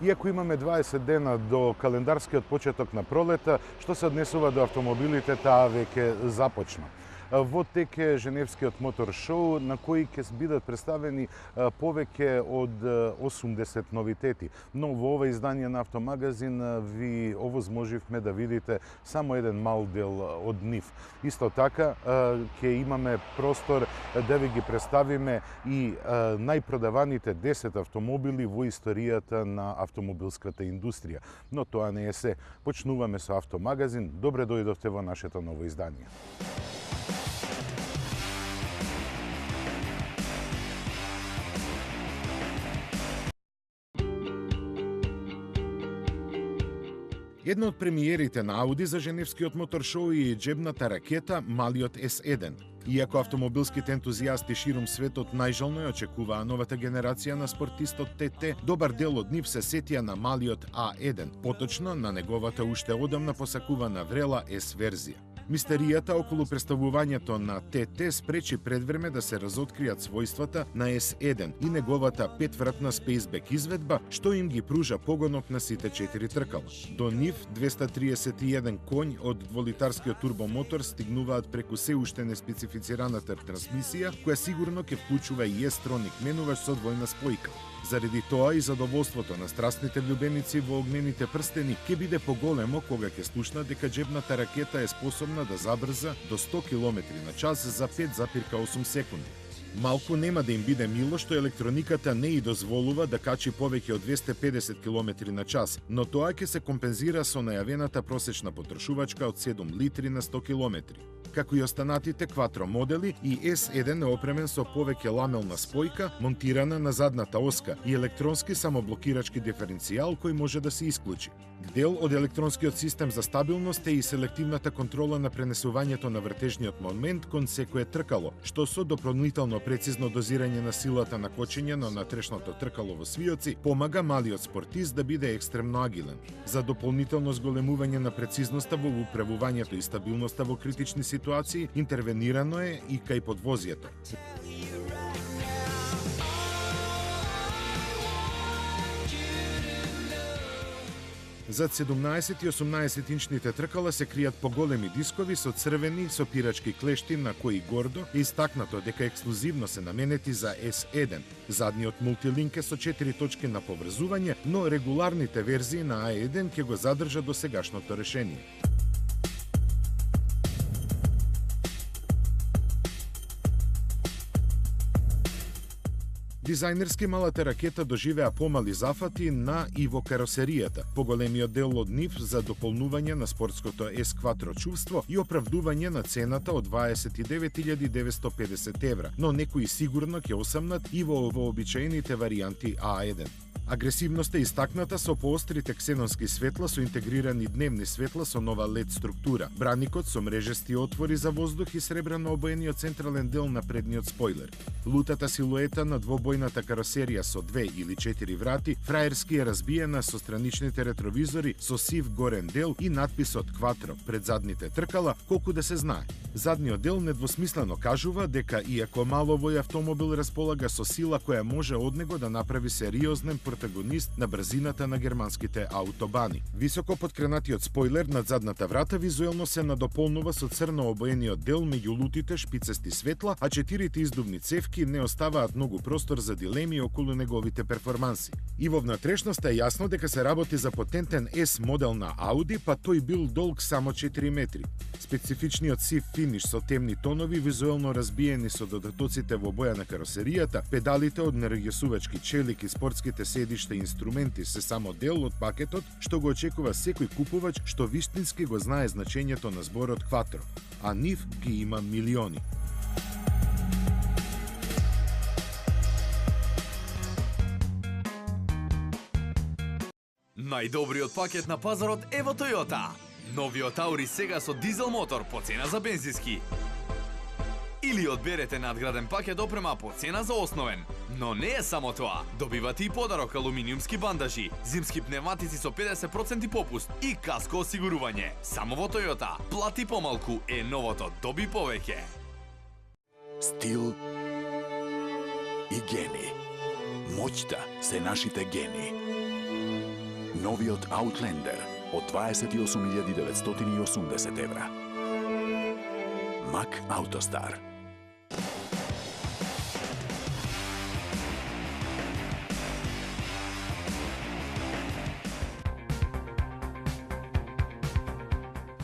Иако имаме 20 дена до календарскиот почеток на пролета, што се однесува до автомобилите, таа веќе започна. Во тек е Женевскиот мотор шоу, на кој ќе бидат представени повеќе од 80 новитети. Но во ова издание на Автомагазин ви овозможивме да видите само еден мал дел од нив. Исто така ќе имаме простор да ви ги представиме и најпродаваните 10 автомобили во историјата на автомобилската индустрија. Но тоа не е се. Почнуваме со Автомагазин. Добре дојдовте во нашето ново издание. Една од премиерите на Ауди за Женевскиот мотор шоу е џебната ракета малиот S1. Иако автомобилските ентузијасти ширум светот најжално ја очекуваа новата генерација на спортистот ТТ, добар дел од нив се сетија на малиот А1, поточно на неговата уште одамна посакувана врела S верзија. Мистеријата околу представувањето на ТТ спречи предвреме да се разоткријат својствата на S1 и неговата 5-вратна спејсбек изведба, што им ги пружа погонот на сите 4 тркала. До нив 231 конј од дволитарскиот турбомотор стигнуваат преку се уште неспецифицираната трансмисија, која сигурно ќе вклучува и S-троник менуваш со двојна спојка. Заради тоа и задоволството на страстните влюбеници во огнените прстени ќе биде поголемо кога ќе слушнат дека џебната ракета е способна да забрза до 100 км на час за 5,8 секунди. Малку нема да им биде мило што електрониката не и дозволува да качи повеќе од 250 км на час, но тоа ќе се компензира со најавената просечна потрошувачка од 7 литри на 100 км. Како и останатите кватро модели, и S1 е опремен со повеќе ламелна спојка, монтирана на задната оска и електронски самоблокирачки диференцијал кој може да се исклучи. Дел од електронскиот систем за стабилност е и селективната контрола на пренесувањето на вртежниот момент кон секое тркало, што со дополнително прецизно дозирање на силата на кочење на натрешното тркало во свиоци помага малиот спортист да биде екстремно агилен. За дополнително зголемување на прецизноста во управувањето и стабилноста во критични ситуации интервенирано е и кај подвозието. Зад 17 и 18 инчните тркала се кријат поголеми дискови со црвени сопирачки клешти на кои гордо е истакнато дека ексклузивно се наменети за S1. Задниот мултилинк е со 4 точки на поврзување, но регуларните верзии на A1 ќе го задржат до сегашното решение. Дизајнерски малата ракета доживеа помали зафати на и во каросеријата, поголемиот дел од нив за дополнување на спортското S4 чувство и оправдување на цената од 29.950 евра, но некои сигурно ќе осамнат и во вообичаените варијанти A1. Агресивноста е истакната со поострите ксенонски светла со интегрирани дневни светла со нова LED структура, браникот со мрежести отвори за воздух и сребрано обоениот централен дел на предниот спойлер. Лутата силуета на двобојната каросерија со 2 или 4 врати, фраерски е разбиена со страничните ретровизори со сив горен дел и надписот Quattro пред задните тркала, колку да се знае. Задниот дел недвосмислено кажува дека иако мало вој автомобил располага со сила која може од него да направи сериознен протагонист на брзината на германските аутобани. Високо подкренатиот спойлер над задната врата визуелно се надополнува со црно обоениот дел меѓу лутите шпицести светла, а 4 издувни цевки не оставаат многу простор за дилеми околу неговите перформанси. И во внатрешноста е јасно дека се работи за потентен S модел на Audi, па тој бил долг само 4 метри. Специфичниот сив финиш со темни тонови, визуелно разбиени со додатоците во боја на каросеријата, педалите од нерегесувачки челик и спортските седишта и инструменти се само дел од пакетот што го очекува секој купувач што вистински го знае значењето на зборот Quattro, а нив ги има милиони. Најдобриот пакет на пазарот е во Toyota. Новиот Аури сега со дизел мотор по цена за бензински. Или одберете надграден пакет опрема по цена за основен. Но не е само тоа. Добивате и подарок алуминиумски бандажи, зимски пневматици со 50% попуст и каско осигурување. Само во Toyota. Плати помалку е новото доби повеќе. Стил и гени. Моќта се нашите гени. Новиот Outlander од 28.980 евра. Mack Autostar.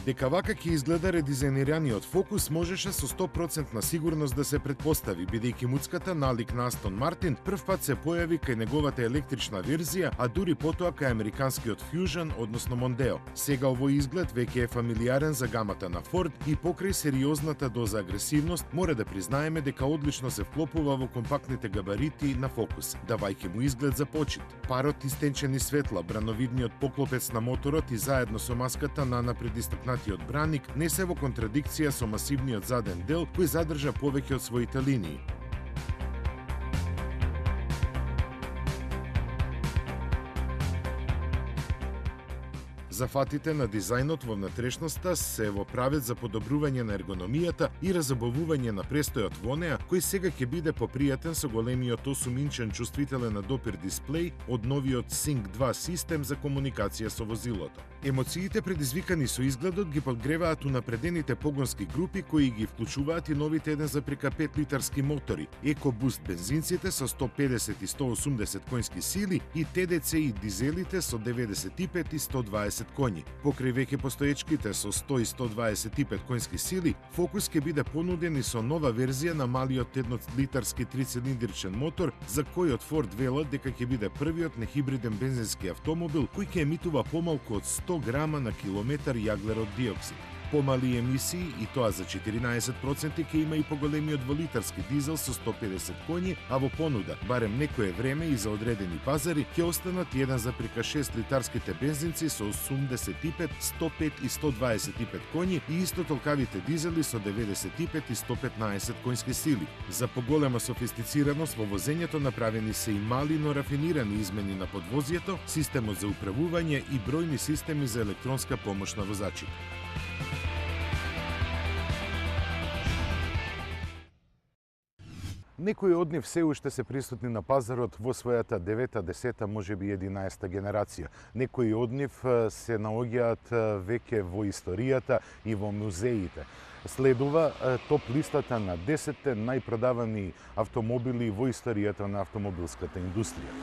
Дека вака ќе изгледа редизајнираниот Фокус можеше со 100% сигурност да се предпостави, бидејќи муцката налик на Астон Мартин прв пат се појави кај неговата електрична верзија, а дури потоа кај американскиот Fusion, односно Mondeo. Сега овој изглед веќе е фамилиарен за гамата на Ford и покрај сериозната доза агресивност, мора да признаеме дека одлично се вклопува во компактните габарити на Фокус, давајќи му изглед за почит. Парот истенчени светла, брановидниот поклопец на моторот и заедно со маската на напредистакнатиот браник не се во контрадикција со масивниот заден дел кој задржа повеќе од своите линии. Зафатите на дизајнот во внатрешноста се во правец за подобрување на ергономијата и разобавување на престојот во неа, кој сега ќе биде попријатен со големиот 8-инчен чувствителен на допир дисплеј од новиот Sync 2 систем за комуникација со возилото. Емоциите предизвикани со изгледот ги подгреваат унапредените погонски групи кои ги вклучуваат и новите 1,5 литарски мотори, EcoBoost бензинците со 150 и 180 конски сили и TDC и дизелите со 95 и 120 коњи. Покрај веќе постоечките со 100 и 125 конски сили, Фокус ќе биде понуден и со нова верзија на малиот 1-литарски 3-цилиндричен мотор, за којот Ford велат дека ќе биде првиот нехибриден бензински автомобил кој ќе емитува помалку од 100 грама на километар јаглерод диоксид. Помали емисии и тоа за 14% ќе има и поголемиот 2-литарски дизел со 150 коњи, а во понуда, барем некое време и за одредени пазари, ќе останат 1,6 литарските бензинци со 85, 105 и 125 коњи и исто толкавите дизели со 95 и 115 конски сили. За поголема софистицираност во возењето направени се и мали, но рафинирани измени на подвозјето, системот за управување и бројни системи за електронска помош на возачите. Некои од нив се уште се присутни на пазарот во својата 9-та, 10-та, можеби 11-та генерација. Некои од нив се наоѓаат веќе во историјата и во музеите. Следува топ листата на 10 најпродавани автомобили во историјата на автомобилската индустрија.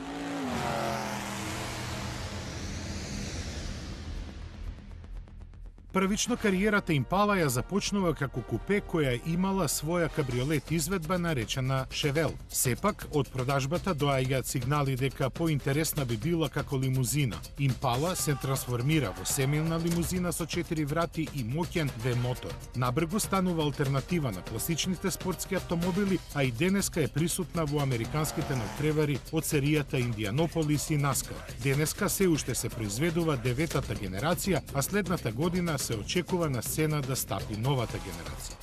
Првично кариерата Импала ја започнува како купе која имала своја кабриолет изведба наречена Шевел. Сепак, од продажбата доаѓаат сигнали дека поинтересна би била како лимузина. Импала се трансформира во семејна лимузина со 4 врати и моќен V-мотор. Набрзо станува алтернатива на класичните спортски автомобили, а и денеска е присутна во американските надпревари од серијата Индианополис и Наскар. Денеска се уште се произведува 9-та генерација, а следната година се очекува на сцена да стапи новата генерација.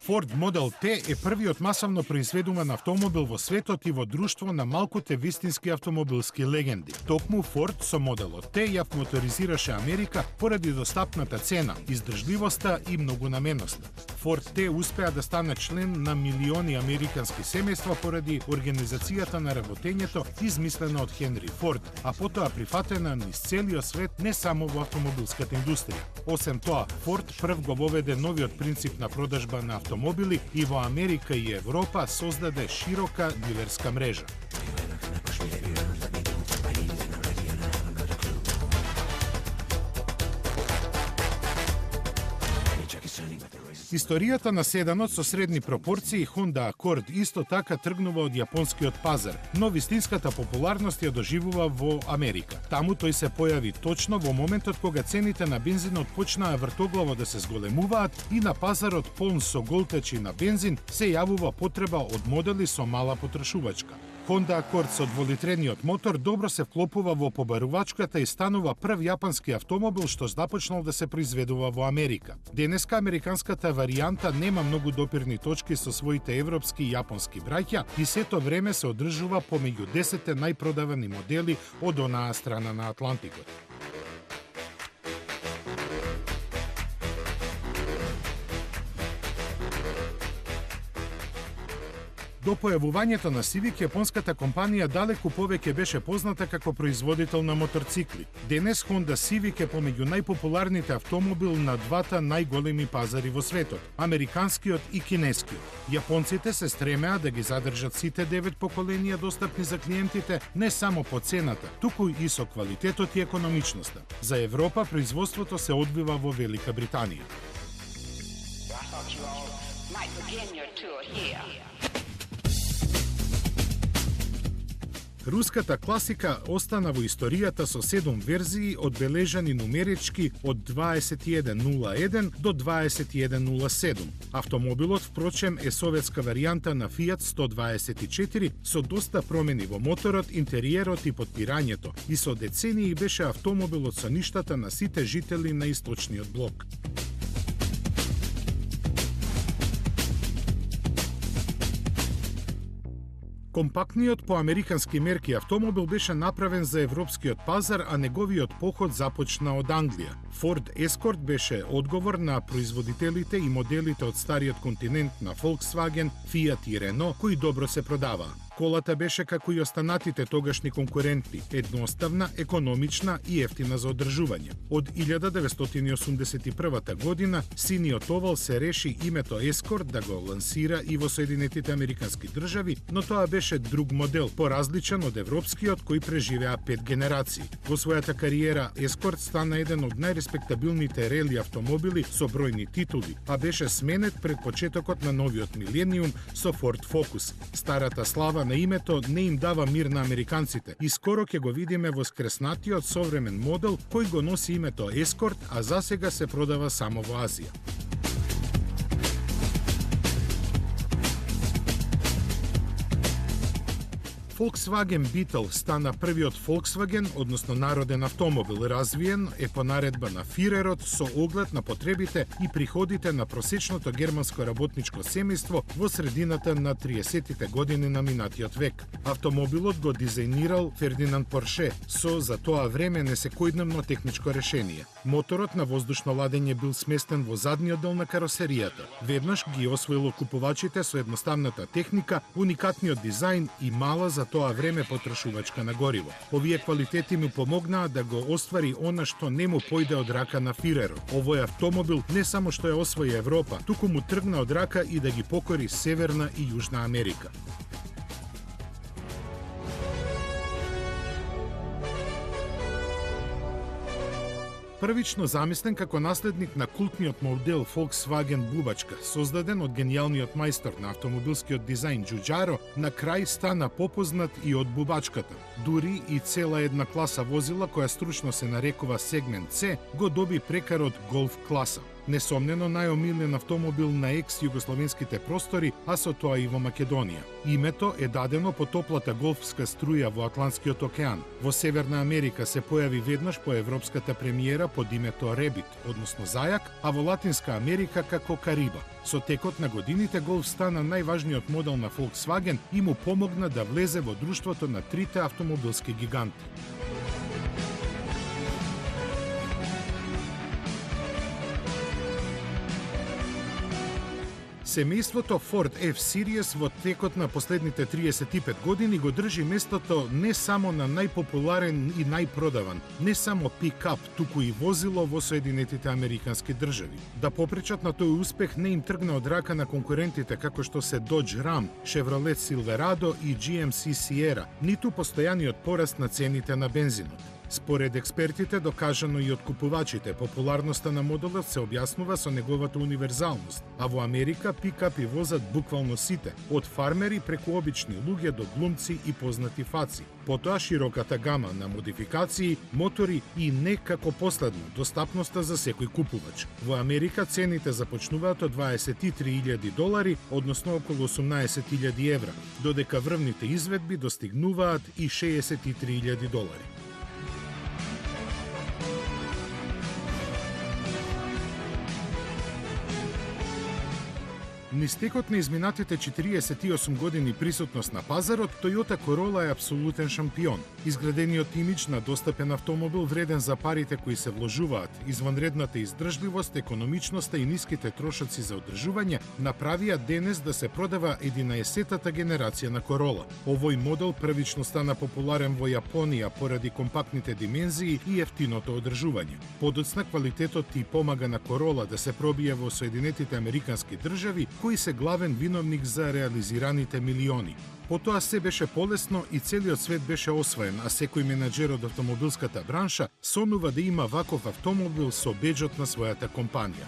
Ford Model T е првиот масовно произведуван автомобил во светот и во друштво на малкуте вистински автомобилски легенди. Токму Ford со моделот T ја моторизираше Америка поради достапната цена, издржливоста и многонаменоста. Ford T успеа да стане член на милиони американски семејства поради организацијата на работењето измислена од Хенри Форд, а потоа прифатена низ целиот свет не само во автомобилската индустрија. Освен тоа, Ford прв го воведе новиот принцип на продажба на автомобили и во Америка и Европа создаде широка дилерска мрежа. Историјата на седанот со средни пропорции Honda Accord исто така тргнува од јапонскиот пазар, но вистинската популарност ја доживува во Америка. Таму тој се појави точно во моментот кога цените на бензинот почнаа вртоглаво да се зголемуваат и на пазарот полн со голтачи на бензин се јавува потреба од модели со мала потрошувачка. Honda Accord со дволитрениот мотор добро се вклопува во побарувачката и станува прв јапански автомобил што започнал да се произведува во Америка. Денеска американската варијанта нема многу допирни точки со своите европски и јапонски браќа и сето време се одржува помеѓу 10 најпродавани модели од онаа страна на Атлантикот. До појавувањето на Civic, јапонската компанија далеку повеќе беше позната како производител на моторцикли. Денес Honda Civic е помеѓу најпопуларните автомобил на двата најголеми пазари во светот, американскиот и кинескиот. Јапонците се стремеа да ги задржат сите 9 поколенија достапни за клиентите не само по цената, туку и со квалитетот и економичноста. За Европа производството се одвива во Велика Британија. Руската класика остана во историјата со 7 верзии одбележани нумерички од 2101 до 2107. Автомобилот, впрочем, е советска варијанта на Fiat 124 со доста промени во моторот, интериерот и подпирањето и со децении беше автомобилот со ништата на сите жители на источниот блок. Компактниот по американски мерки автомобил беше направен за европскиот пазар, а неговиот поход започна од Англија. Ford Escort беше одговор на производителите и моделите од стариот континент на Volkswagen, Fiat и Renault, кои добро се продаваа. Колата беше како и останатите тогашни конкуренти, едноставна, економична и ефтина за одржување. Од 1981 година синиот овал се реши името Escort да го лансира и во Соединетите Американски држави, но тоа беше друг модел, поразличен од европскиот кој преживеа 5 генерации. Во својата кариера Escort стана еден од најреспектабилните рели автомобили со бројни титули, а беше сменет пред почетокот на новиот милениум со Ford Focus. Старата слава на името не им дава мир на американците и скоро ќе го видиме воскреснатиот современ модел кој го носи името Escort, а засега се продава само во Азија. Volkswagen Beetle стана првиот Volkswagen, односно народен автомобил, развиен е по наредба на Фирерот со оглед на потребите и приходите на просечното германско работничко семејство во средината на 30-тите години на минатиот век. Автомобилот го дизајнирал Фердинанд Порше со за тоа време несекојдневно техничко решение. Моторот на воздушно ладење бил сместен во задниот дел на каросеријата. Веднаш ги освоило купувачите со едноставната техника, уникатниот дизајн и мала за тоа време потрошувачка на гориво. Овие квалитети му помогнаа да го оствари она што не му појде од рака на Фирерот. Овој автомобил не само што ја освои Европа, туку му тргна од рака и да ги покори Северна и Јужна Америка. Првично замислен како наследник на култниот модел Volkswagen бубачка, создаден од генијалниот мајстор на автомобилскиот дизајн Giugiaro, на крај стана попознат и од бубачката. Дури и цела една класа возила, која стручно се нарекува сегмент C, го доби прекарот Golf класа. Несомнено најомилен автомобил на екс-југословенските простори, а со тоа и во Македонија. Името е дадено по топлата голфска струја во Атлантскиот океан. Во Северна Америка се појави веднаш по европската премиера под името Rabbit, односно зајак, а во Латинска Америка како Кариба. Со текот на годините Голф стана најважниот модел на Volkswagen и му помогна да влезе во друштвото на трите автомобилски гиганти. Семејството Ford F-Series во текот на последните 35 години го држи местото не само на најпопуларен и најпродаван, не само пикап, туку и возило во Соединетите Американски држави. Да попречат на тој успех не им тргна од рака на конкурентите како што се Dodge Ram, Chevrolet Silverado и GMC Sierra, ниту постојаниот пораст на цените на бензинот. Според експертите, докажано и од купувачите, популарноста на моделот се објаснува со неговата универзалност, а во Америка пикапи возат буквално сите, од фармери преку обични луѓе до глумци и познати фаци. Потоа широката гама на модификации, мотори и не како последно, достапноста за секој купувач. Во Америка цените започнуваат од $23,000, односно околу 18,000 евра, додека врвните изведби достигнуваат и $63,000. Низ текот на изминатите 48 години присутност на пазарот, Toyota Corolla е апсолутен шампион. Изградениот имидж на достапен автомобил вреден за парите кои се вложуваат, извонредната издржливост, економичноста и ниските трошоци за одржување направија денес да се продава 11-тата генерација на Corolla. Овој модел првично стана популарен во Јапонија поради компактните димензии и ефтиното одржување. Подоцна квалитетот и помага на Corolla да се пробие во Соединетите Американски држави, кои се главен виновник за реализираните милиони. Потоа се беше полесно и целиот свет беше освоен, а секој менаџер од автомобилската бранша сонува да има ваков автомобил со беџот на својата компанија.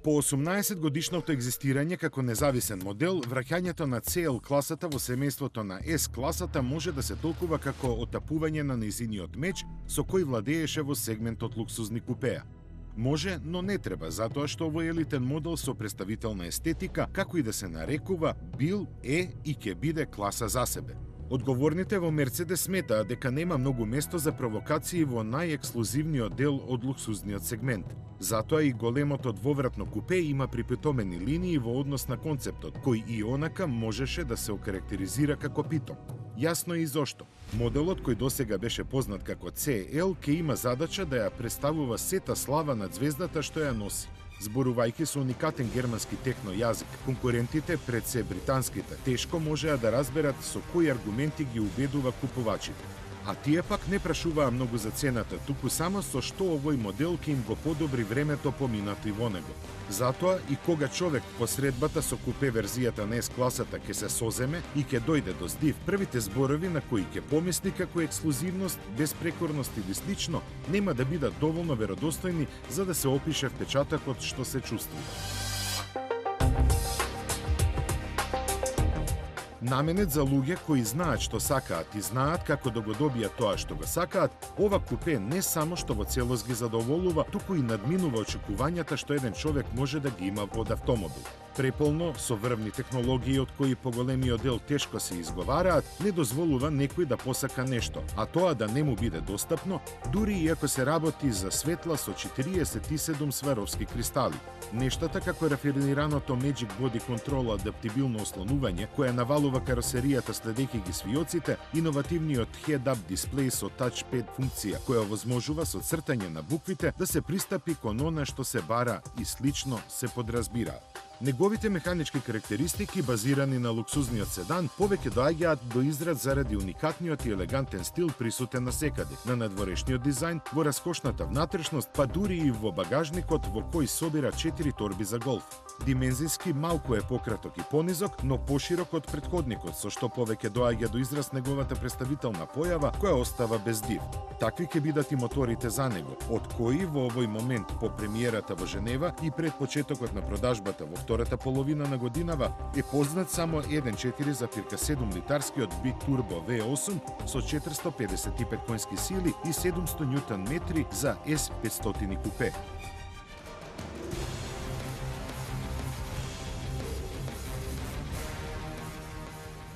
По 18 годишното екзистирање како независен модел, враќањето на CL класата во семејството на S класата може да се толкува како отапување на нејзиниот меч со кој владееше во сегментот луксузни купеа. Може, но не треба, затоа што овој елитен модел со представителна естетика, како и да се нарекува, бил, е и ќе биде класа за себе. Одговорните во Мерцедес сметаат дека нема многу место за провокации во најексклузивниот дел од луксузниот сегмент. Затоа и големото двовратно купе има припитомени линии во однос на концептот, кој и онака можеше да се окарактеризира како питом. Јасно и зошто. Моделот кој досега беше познат како CL ќе има задача да ја представува сета слава на ѕвездата што ја носи. Зборувајќи со уникатен германски техно јазик, конкурентите, пред се британските, тешко можеа да разберат со кои аргументи ги убедува купувачите. А тие пак не прашуваа многу за цената, туку само со што овој модел ќе им го подобри времето поминато и во него. Затоа и кога човек по средбата со купе верзијата на S-класата ќе се соземе и ќе дојде до здив, првите зборови на кои ќе помисли како ексклузивност, безпрекорност или слично, нема да бидат доволно веродостојни за да се опише впечатокот што се чувствува. Наменет за луѓе кои знаат што сакаат и знаат како да го добијат тоа што го сакаат, ова купе не само што во целост ги задоволува, туку и надминува очекувањата што еден човек може да ги има од автомобил. Преполно, со врвни технологии од кои поголемиот дел тешко се изговараат, не дозволува некој да посака нешто, а тоа да не му биде достапно, дури и ако се работи за светла со 47 сваровски кристали. Нештата како рафинираното Magic Body Control адаптибилно ослонување, која навалува каросеријата следејќи ги свиоците, иновативниот head-up дисплеј со touchpad функција, која овозможува со цртање на буквите да се пристапи кон она што се бара и слично се подразбираат. Неговите механички карактеристики, базирани на луксузниот седан, повеќе доаѓаат до израз заради уникатниот и елегантен стил присутен насекаде, на надворешниот дизајн, во раскошната внатрешност, па дури и во багажникот во кој собира 4 торби за голф. Димензиски малку е пократок и понизок, но поширок од претходникот, со што повеќе доаѓа до израз неговата представителна појава, која остава без див. Такви ќе бидат и моторите за него, од кои во овој момент по премиерата во Женева и пред почетокот на продажбата во втората половина на годинава е познат само 1.4,7 литарскиот Biturbo V8 со 455 конски сили и 700 Ньютон метри за S500 купе.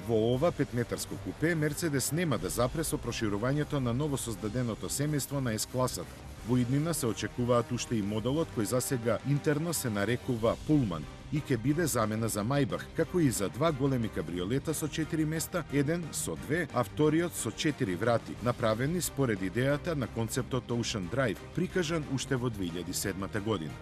Во ова 5-метарско купе Мерцедес нема да запре со проширувањето на новосоздаденото семејство на S-класата. Во иднина се очекуваат уште и моделот кој засега интерно се нарекува Pullman и ќе биде замена за Maybach, како и за два големи кабриолета со 4 места, еден со 2, а вториот со 4 врати, направени според идејата на концептот Ocean Drive, прикажан уште во 2007 година.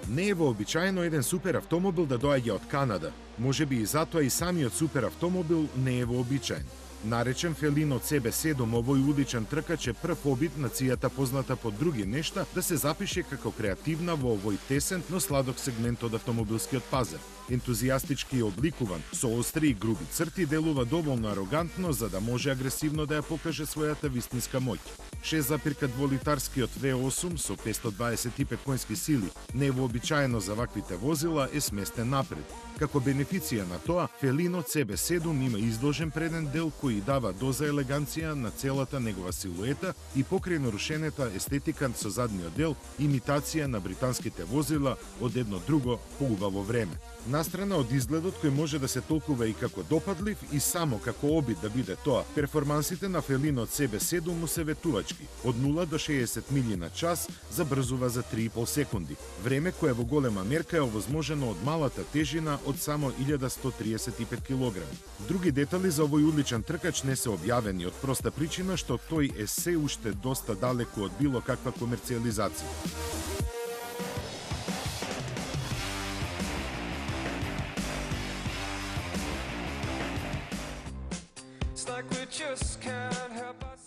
Не е вообичаено еден супер автомобил да доаѓа од Канада. Можеби и затоа и самиот супер автомобил не е вообичаен. Наречен Фелино CB7, овој уличен тркач е прв обид нацијата позната по други нешта да се запише како креативна во овој тесен, но сладок сегмент од автомобилскиот пазар. Ентузијастички обликуван, со остри и груби црти, делува доволно арогантно за да може агресивно да ја покаже својата вистинска моќ. 6,2 литарскиот V8 со 525 конски сили, невообичаено за ваквите возила, е сместен напред. Како бенефиција на тоа, Фелино CB7 има изложен преден дел кој дава доза елеганција на целата негова силуета и покрај нарушената естетика со задниот дел, имитација на британските возила од едно друго поубаво време. Настрана од изгледот кој може да се толкува и како допадлив и само како обид да биде тоа, перформансите на Фелино CB7 му се ветувачки. Од 0 до 60 милји на час забрзува за 3,5 секунди. Време кое во голема мерка е овозможено од малата тежина од само 1135 кг. Други детали за овој уличен тркач не се објавени од проста причина што тој е се уште доста далеку од било каква комерцијализација.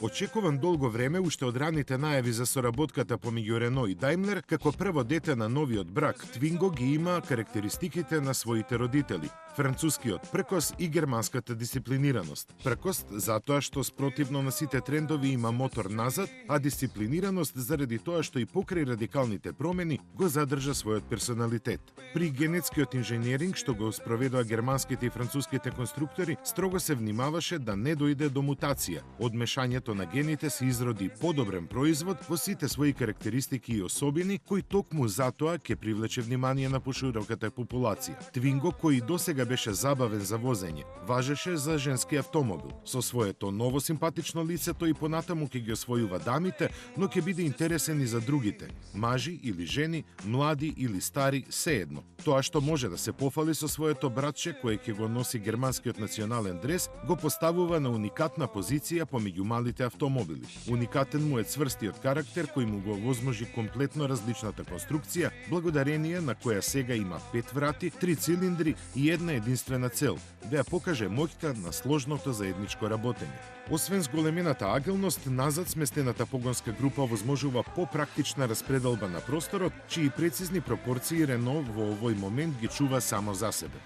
Очекуван долго време уште од раните најави за соработката помеѓу Рено и Daimler, како прво дете на новиот брак, Twingo ги има карактеристиките на своите родители. Францускиот пркос и германската дисциплинираност. Пркост затоа што спротивно на сите трендови има мотор назад, а дисциплинираност заради тоа што и покрај радикалните промени го задржа својот персоналитет. При генетскиот инженеринг што го спроведоа германските и француските конструктори, строго се внимаваше да не дојде до мутација. Од мешањето на гените се изроди подобрен производ во сите своји карактеристики и особини, кои токму затоа ќе привлече внимание на пошироката популација. Twingo, кој досега беше забавен за возење, важеше за женски автомобил. Со своето ново симпатично лице тој понатаму ќе ги освојува дамите, но ќе биде интересен и за другите. Мажи или жени, млади или стари, сеедно. Тоа што може да се пофали со своето братче, кое ќе го носи германскиот национален дрес, го поставува на уникатна позиција помеѓу малите автомобили. Уникатен му е цврстиот карактер кој му го возможи комплетно различната конструкција, благодарение на која сега има 5 врати, 3 цилиндри и една единствена цел – да ја покаже моќта на сложното заедничко работење. Освен зголемената агилност, назад сместената погонска група возможува попрактична распределба на просторот, чии прецизни пропорции Рено во овој момент ги чува само за себе.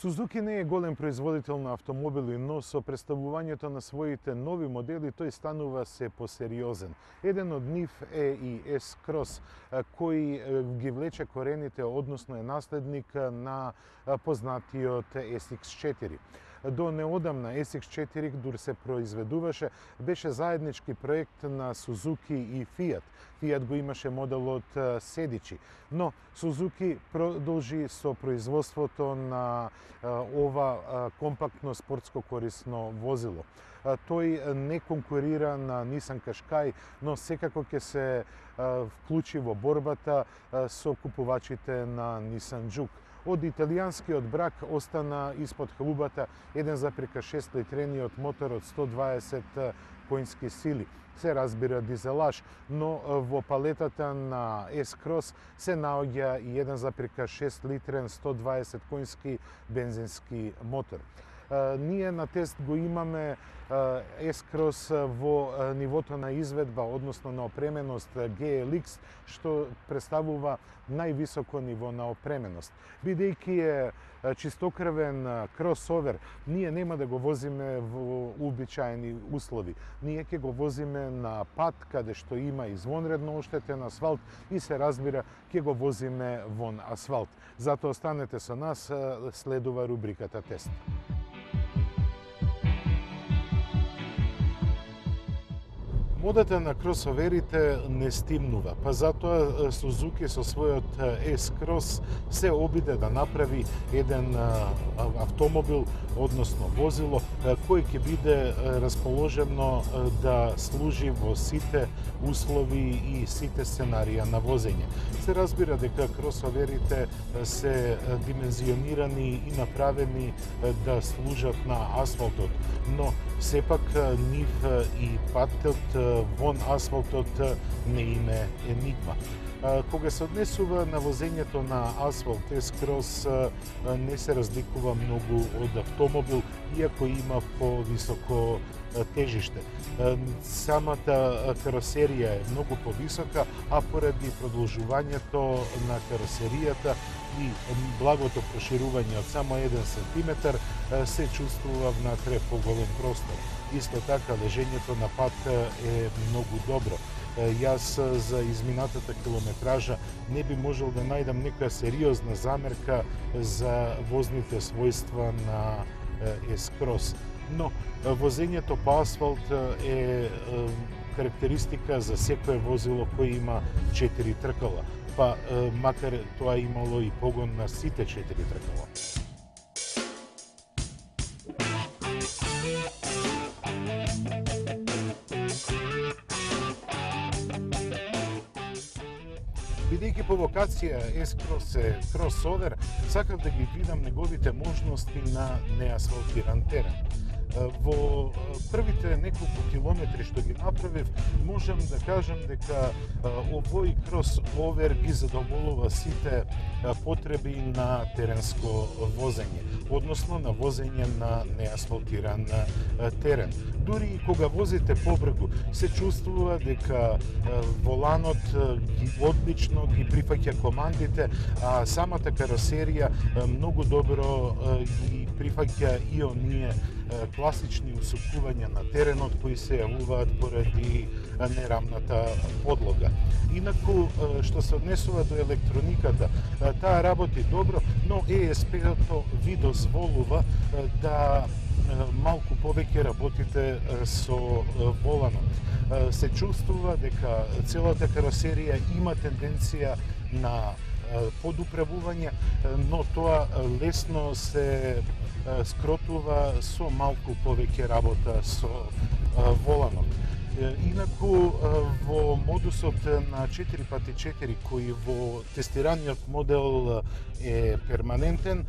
Сузуки не е голем производител на автомобили, но со представувањето на своите нови модели тој станува се посериозен. Еден од нив е и S-Cross, кој ги влече корените, односно е наследник на познатиот SX4. До неодамна SX4, дури се произведуваше, беше заеднички проект на Сузуки и Фиат. Фиат го имаше моделот седичи, но Сузуки продолжи со производството на ова компактно спортско корисно возило. Тој не конкурира на Nissan Qashqai, но секако ќе се вклучи во борбата со купувачите на Nissan Juke. Од италијанскиот брак остана испод хлубата 1,6 литрениот мотор од 120 конски сили. Се разбира дизелаш, но во палетата на S-Cross се наоѓа и 1,6 литрен 120 конски бензински мотор. Ние на тест го имаме S-Cross во нивото на изведба, односно на опременост GLX, што представува највисоко ниво на опременост. Бидејќи е чистокрвен кросовер, ние нема да го возиме во уобичаени услови. Ние ќе го возиме на пат каде што има извонредно оштетен асфалт и се разбира ќе го возиме вон асфалт. Затоа останете со нас, следува рубриката Тест. Модата на кросоверите не стимнува, па затоа Сузуки со својот S-Cross се обиде да направи еден автомобил, односно возило, кој ќе биде расположено да служи во сите услови и сите сценарија на возење. Се разбира дека кросоверите се димензионирани и направени да служат на асфалтот, но сепак нив и патот вон асфалтот не име енигма. Кога се однесува на возењето на асфалт, S-Cross не се разликува многу од автомобил, иако има повисоко тежиште. Самата каросерија е многу повисока, а поради продолжувањето на каросеријата и благото проширување од само 1 сантиметар се чувствува внатре поголем простор. Исто така, лежењето на пат е многу добро. Јас за изминатата километража не би можел да најдам нека сериозна замерка за возните својства на S-Cross. Но возењето по асфалт е карактеристика за секое возило кој има 4 тркала, па макар тоа имало и погон на сите 4 тркала. Бидејќи по вокација S-Cross е кросовер, сакав да ги видам неговите можности на неасфалтиран терен. Во првите неколку километри што ги направив, можам да кажам дека овој кросовер ги задоволува сите потреби на теренско возење, односно на возење на неасфалтиран терен. Дури и кога возите по бргу, се чувствува дека воланот одлично ги прифаќа командите, а самата каросерија многу добро ги прифаќа и оние класични усукувања на теренот кои се јавуваат поради нерамната подлога. Инаку, што се однесува до електрониката, таа работи добро, но ESP-то ви дозволува да малку повеќе работите со воланот. Се чувствува дека целата каросерија има тенденција на подуправување, но тоа лесно се скротува со малку повеќе работа со воланот. Инаку, во модусот на 4x4, кој во тестираниот модел е перманентен,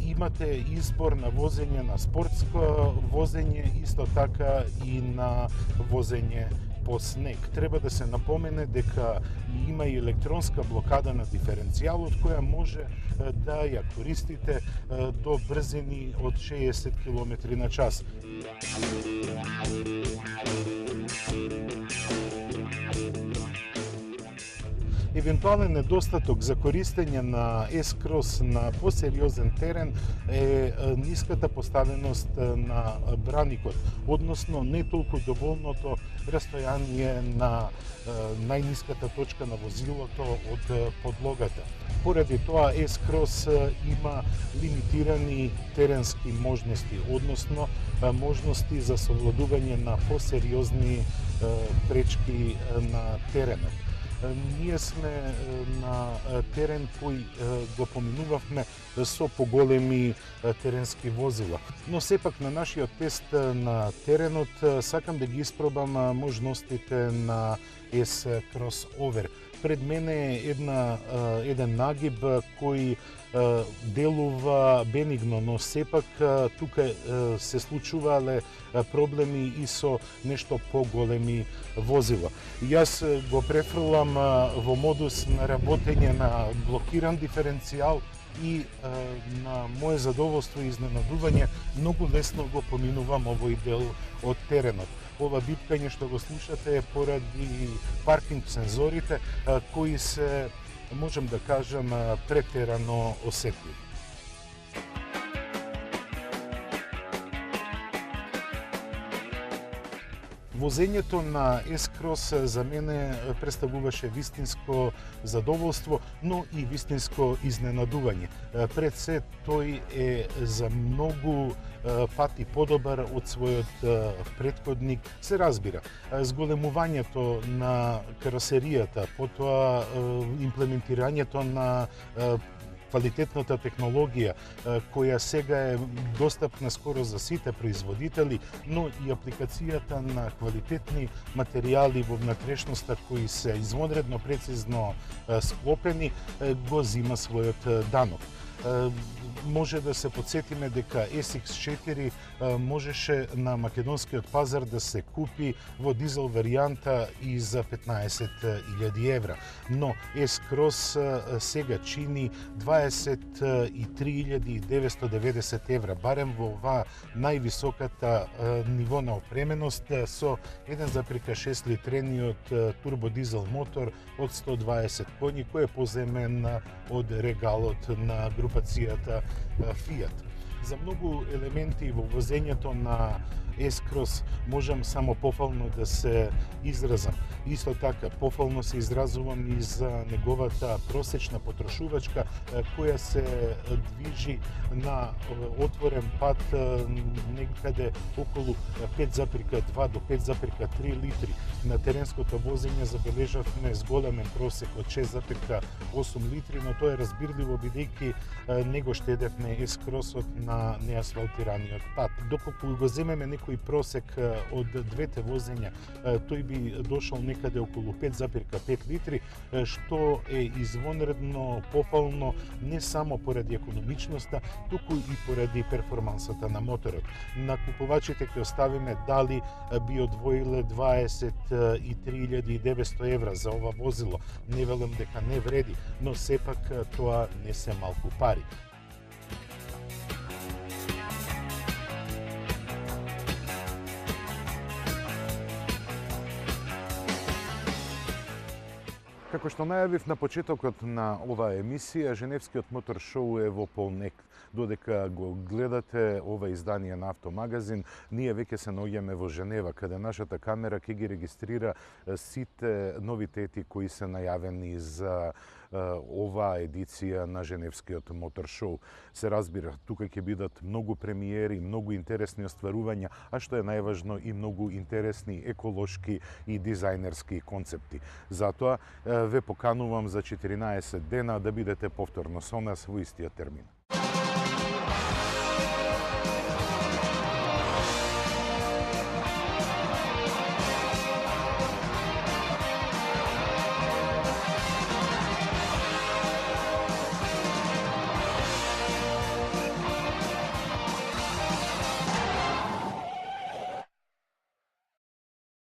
имате избор на возење на спортско возење, исто така и на возење по снег. Треба да се напомене дека има и електронска блокада на диференцијалот која може да ја користите до брзини од 60 км на час. Евентуален недостаток за користење на S-Cross на посериозен терен е ниската поставеност на браникот, односно не толку доволното растојание на најниската точка на возилото од подлогата. Поради тоа S-Cross има лимитирани теренски можности, односно можности за совладување на посериозни пречки на теренот. Ние сме на терен кој го поминувавме со поголеми теренски возила. Но сепак на нашиот тест на теренот сакам да ги испробам можностите на S-Cross Over. Пред мене е еден нагиб кој делува бенигно, но сепак тука се случувале проблеми и со нешто поголеми возила. Јас го префрлам во модус на работење на блокиран диференцијал и на моje задоволство и изненадување многу лесно го поминувам овој дел од теренот. Ова бипкање што го слушате е поради паркинг сензорите кои се, можам да кажам, претерано осетливи. Возењето на S-Cross за мене представуваше вистинско задоволство, но и вистинско изненадување. Пред се, тој е за многу пати подобар од својот претходник. Се разбира, зголемувањето на каросеријата, потоа имплементирањето на квалитетната технологија која сега е достапна скоро за сите производители, но и апликацијата на квалитетни материјали во внатрешноста кои се извонредно прецизно склопени го зима својот данок. Може да се подсетиме дека SX4 можеше на македонскиот пазар да се купи во дизел варијанта и за 15.000 евра. Но S-Cross сега чини 23.990 евра, барем во оваа највисоката ниво на опременост со 1,6 литрениот турбодизел мотор од 120 коњи, кој е поземен од регалот на групацијата Fiat. За многу елементи во возењето на S-Cross можам само пофално да се изразам. Исто така, пофално се изразувам и за неговата просечна потрошувачка, која се движи на отворен пат некаде околу 5,2 до 5,3 литри. На теренското возење забележавме зголемен просек од 6,8 литри, но тоа е разбирливо бидејќи не го штедевме S-Crossот на неасфалтираниот пат. Доколку го земеме некој просек од двете возења, тој би дошол некаде околу 5,5 литри, што е извонредно пофално не само поради економичноста, туку и поради перформансата на моторот. На купувачите ќе оставиме дали би одвоиле 23.900 евра за ова возило. Не велам дека не вреди, но сепак тоа не се малку пари. Како што најавив на почетокот на оваа емисија, Женевскиот мотор шоу е во полнек. Додека го гледате ова издание на Автомагазин, ние веќе се наоѓаме во Женева, каде нашата камера ќе ги регистрира сите новитети кои се најавени за оваа едиција на Женевскиот мотор шоу. Се разбира, тука ќе бидат многу премиери, многу интересни остварувања, а што е најважно и многу интересни еколошки и дизајнерски концепти. Затоа ве поканувам за 14 дена да бидете повторно со нас во истиот термин.